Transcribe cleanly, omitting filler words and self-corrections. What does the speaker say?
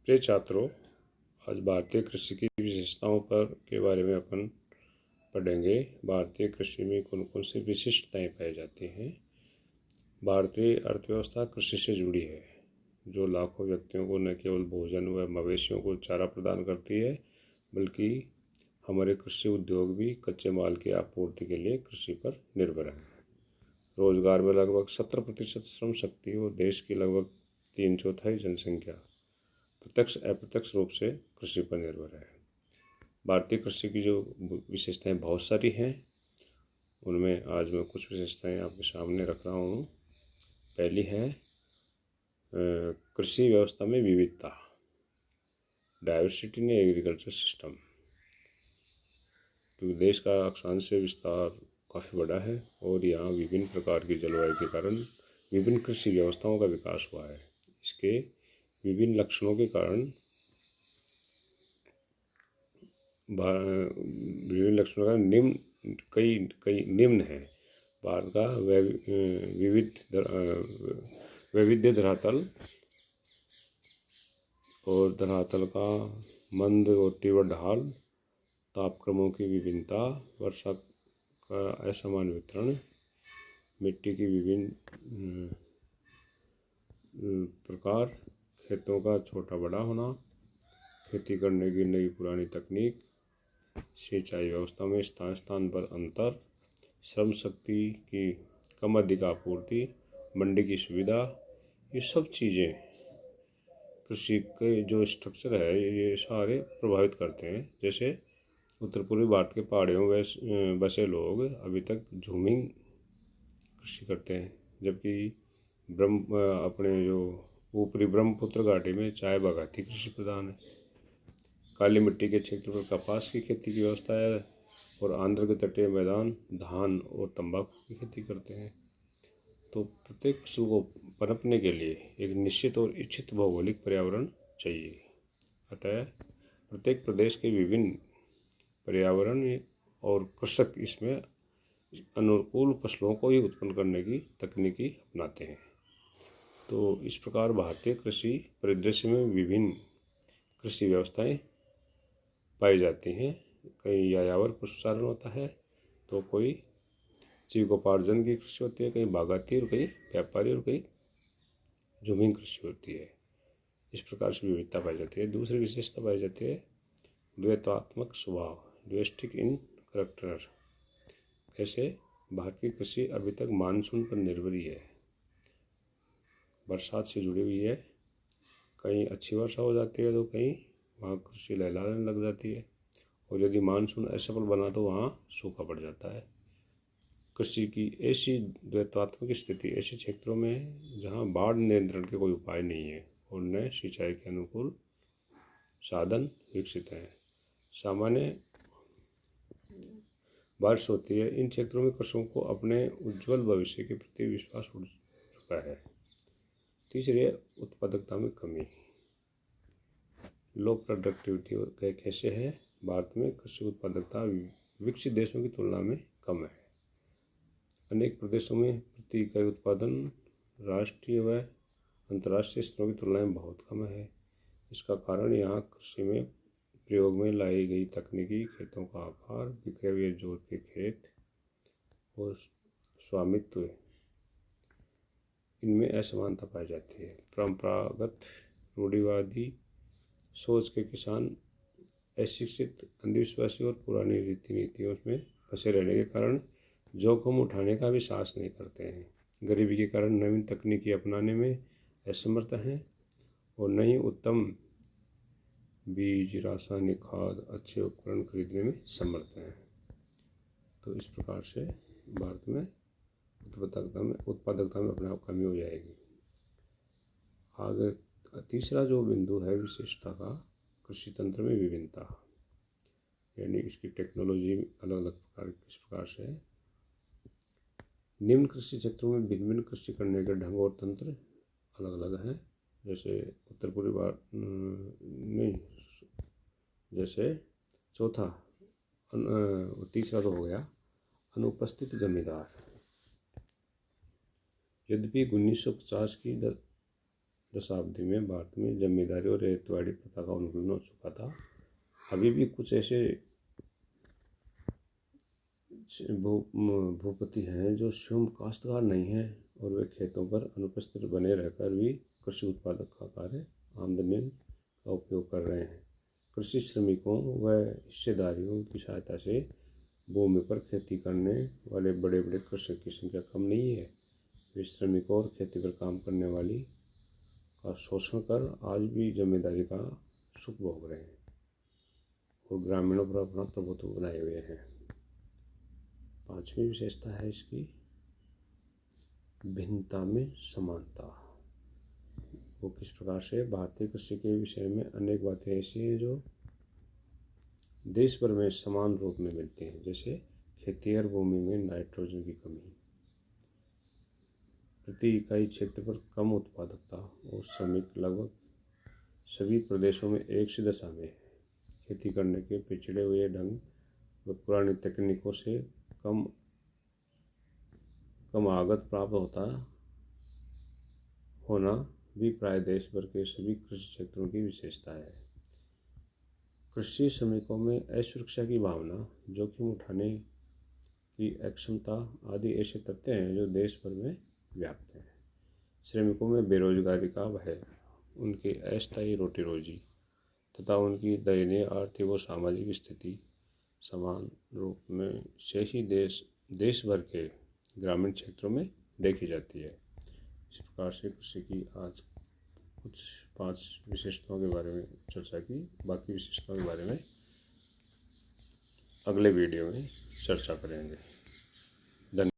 प्रिय छात्रों, आज भारतीय कृषि की विशेषताओं के बारे में अपन पढ़ेंगे। भारतीय कृषि में कौन कौन सी विशिष्टताएं पाई जाती हैं। भारतीय अर्थव्यवस्था कृषि से जुड़ी है, जो लाखों व्यक्तियों को न केवल भोजन व मवेशियों को चारा प्रदान करती है, बल्कि हमारे कृषि उद्योग भी कच्चे माल की आपूर्ति के लिए कृषि पर निर्भर है। रोजगार में लगभग 70% श्रम शक्ति और देश की लगभग 3/4 जनसंख्या प्रत्यक्ष अप्रत्यक्ष रूप से कृषि पर निर्भर है। भारतीय कृषि की जो विशेषताएं बहुत सारी हैं, उनमें आज मैं कुछ विशेषताएं आपके सामने रख रहा हूँ। पहली है कृषि व्यवस्था में विविधता, डाइवर्सिटी इन एग्रीकल्चर सिस्टम। क्योंकि देश का अक्षांश से विस्तार काफ़ी बड़ा है और यहाँ विभिन्न प्रकार की जलवायु के कारण विभिन्न कृषि व्यवस्थाओं का विकास हुआ है। इसके विभिन्न लक्षणों के कारण कई निम्न है। भारत का वैविध्य धरातल और धरातल का मंद और तीव्र ढाल, तापक्रमों की विभिन्नता, वर्षा का असमान वितरण, मिट्टी की विभिन्न प्रकार, खेतों का छोटा बड़ा होना, खेती करने की नई पुरानी तकनीक, सिंचाई व्यवस्था में स्थान स्थान पर अंतर, श्रम शक्ति की कम अधिक आपूर्ति, मंडी की सुविधा, ये सब चीज़ें कृषि के जो स्ट्रक्चर है ये सारे प्रभावित करते हैं। जैसे उत्तर पूर्वी भारत के पहाड़ियों में बसे लोग अभी तक झूमिंग कृषि करते हैं, जबकि अपने जो ऊपरी ब्रह्मपुत्र घाटी में चाय बागायती कृषि प्रधान है। काली मिट्टी के क्षेत्र पर कपास की खेती की व्यवस्था है और आंध्र के तटीय मैदान धान और तंबाकू की खेती करते हैं। तो प्रत्येक फसल को पनपने के लिए एक निश्चित और इच्छित भौगोलिक पर्यावरण चाहिए। अतः प्रत्येक प्रदेश के विभिन्न पर्यावरण और कृषक इसमें अनुकूल फसलों को ही उत्पन्न करने की तकनीकी अपनाते हैं। तो इस प्रकार भारतीय कृषि परिदृश्य में विभिन्न कृषि व्यवस्थाएं पाई जाती हैं। कहीं यायावर पशुचारण होता है, तो कोई जीविकोपार्जन की कृषि होती है, कहीं बागायती और कहीं व्यापारी और कहीं जमीन कृषि होती है। इस प्रकार से विविधता पाई जाती है। दूसरी विशेषता पाई जाती है द्वैतात्मक स्वभाव, ड्यूअलिस्टिक इन करैक्टर। ऐसे भारत की कृषि अभी तक मानसून पर निर्भर ही है, बरसात से जुड़ी हुई है। कहीं अच्छी वर्षा हो जाती है तो कहीं वहाँ कृषि लहलहाने लग जाती है, और यदि मानसून असफल बना तो वहाँ सूखा पड़ जाता है। कृषि की ऐसी द्वैतात्मक स्थिति ऐसे क्षेत्रों में जहाँ बाढ़ नियंत्रण के कोई उपाय नहीं है और न सिंचाई के अनुकूल साधन विकसित हैं। सामान्य बारिश होती है। इन क्षेत्रों में कृषकों को अपने उज्जवल भविष्य के प्रति विश्वास उठ चुका है। तीसरी है उत्पादकता में कमी, लो प्रोडक्टिविटी कैसे है। भारत में कृषि उत्पादकता विकसित देशों की तुलना में कम है। अनेक प्रदेशों में प्रति इकाई उत्पादन राष्ट्रीय व अंतर्राष्ट्रीय स्तरों की तुलना में बहुत कम है। इसका कारण यहाँ कृषि में प्रयोग में लाई गई तकनीकी, खेतों का आकार, बिखरे हुए जोत के खेत और स्वामित्व, इनमें असमानता पाई जाती है। परंपरागत रूढ़िवादी सोच के किसान अशिक्षित, अंधविश्वासी और पुरानी रीति नीतियों में फंसे रहने के कारण जोखिम उठाने का भी साहस नहीं करते हैं। गरीबी के कारण नवीन तकनीकी अपनाने में असमर्थ हैं और नई उत्तम बीज, रासायनिक खाद, अच्छे उपकरण खरीदने में समर्थ हैं। तो इस प्रकार से भारत में उत्पादकता में अपने आप कमी हो जाएगी। आगे तीसरा जो बिंदु है विशेषता का, कृषि तंत्र में विभिन्नता, यानी इसकी टेक्नोलॉजी अलग अलग प्रकार किस प्रकार से है। निम्न कृषि क्षेत्रों में भिन्न भिन्न कृषि करने के ढंग और तंत्र अलग अलग हैं। जैसे उत्तर पूर्वी भारत नहीं, जैसे तीसरा तो हो गया अनुपस्थित जमींदार। यद्यपि 1950 की दशाब्दी में भारत में जमींदारी और रेतवाड़ी प्रथा का उन्मूलन हो चुका था। अभी भी कुछ ऐसे भूपति हैं जो स्वयं काश्तकार नहीं हैं और वे खेतों पर अनुपस्थित बने रहकर भी कृषि उत्पादक का कार्य आमदनी का उपयोग कर रहे हैं। कृषि श्रमिकों व हिस्सेदारियों की सहायता से भूमि पर खेती करने वाले बड़े बड़े कृषक की संख्या कम नहीं है। वे श्रमिकों और खेती पर काम करने वाली का शोषण कर आज भी जमींदारी का सुख भोग रहे हैं और ग्रामीणों पर अपना प्रभुत्व बनाए हुए हैं। पांचवी विशेषता है इसकी भिन्नता में समानता। वो किस प्रकार से भारतीय कृषि के विषय में अनेक बातें ऐसी हैं जो देश भर में समान रूप में मिलती हैं, जैसे खेती और भूमि में नाइट्रोजन की कमी, प्रति इकाई क्षेत्र पर कम उत्पादकता और श्रमिक लगभग सभी प्रदेशों में एक सी दशा में है। खेती करने के पिछड़े हुए ढंग व पुरानी तकनीकों से कम आगत प्राप्त होना भी प्राय देश भर के सभी कृषि क्षेत्रों की विशेषता है। कृषि श्रमिकों में असुरक्षा की भावना, जोखिम उठाने की अक्षमता आदि ऐसे तथ्य हैं जो देश भर में व्याप्त हैं। श्रमिकों में बेरोजगारी का भय, उनकी अस्थायी रोटी रोजी तथा उनकी दयनीय आर्थिक व सामाजिक स्थिति समान रूप में से ही देश भर के ग्रामीण क्षेत्रों में देखी जाती है। इस प्रकार से कृषि की आज कुछ 5 विशेषताओं के बारे में चर्चा की। बाकी विशेषताओं के बारे में अगले वीडियो में चर्चा करेंगे। धन्यवाद।